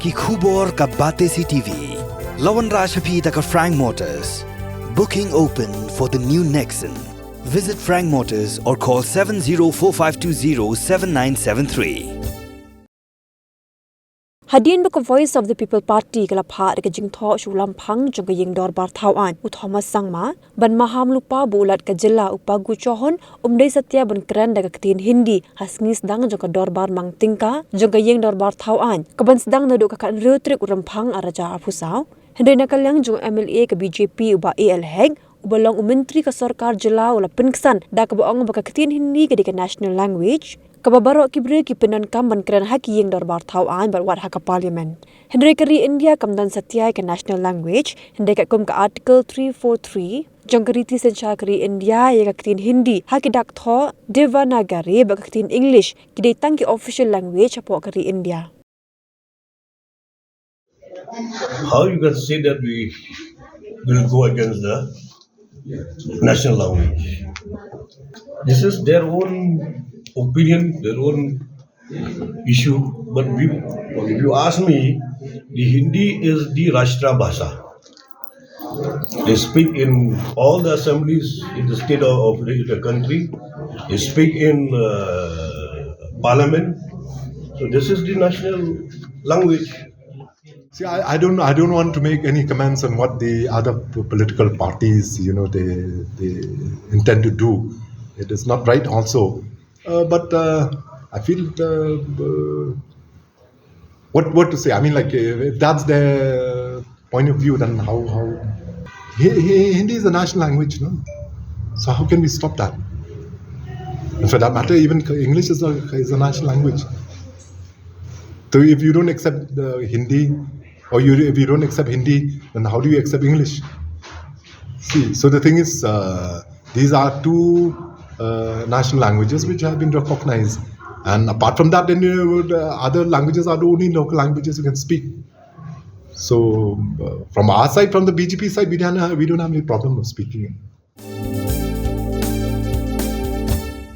कि khubor ka Batesi TV. Lawan Rashapi taka Frank Motors. Booking open for the new Nexon. Visit Frank Motors or call 7045207973. Hadien baka Voice of the People Party kala pha ka jingtho shulam phang jong yeng dor bar thawan u Thomas Sangma ban maham lupa bulat ka jilla upagu chohon umdei satya ban kran daga Ktien Hindi hasngis dang jong dor bar mang tingka jong yeng dor bar thawan ka ban sedang nadu ka kan rutrik uram phang araja apusau hendai nakalyang jong MLA ka BJP uba AL Heg ubalong menteri ka sarkar jilla ula pinksan da ka baong baka Ktien Hindi ka di ka national language kababaro kibre ki penan kam ban kran haki yeng darbar thawan bar wat haka parliament hendrai kari India kamdan satyai ka national language hendai ka kum ka article 343 jongkari ti sencha kari India ya ka Ktien Hindi haki dak tho devanagari ba ka Ktien English kidai tang ki official language apo kari India. How you can say that we will go against the national language? This is their own opinion, their own issue. But if you ask me, the Hindi is the Rashtra Bhasha. They speak in all the assemblies in the state of the country. They speak in parliament. So this is the national language. See, I don't want to make any comments on what the other political parties, they intend to do. It is not right also. But I feel what to say. I mean, like if that's their point of view, then how Hindi is a national language, no? So how can we stop that? And for that matter, even English is a national language. So if you don't accept Hindi, or if you don't accept Hindi, then how do you accept English? See, so the thing is, these are two national languages which have been recognized, and apart from that, then other languages are the only local languages you can speak. So, from our side, from the BJP side, we don't have any problem of speaking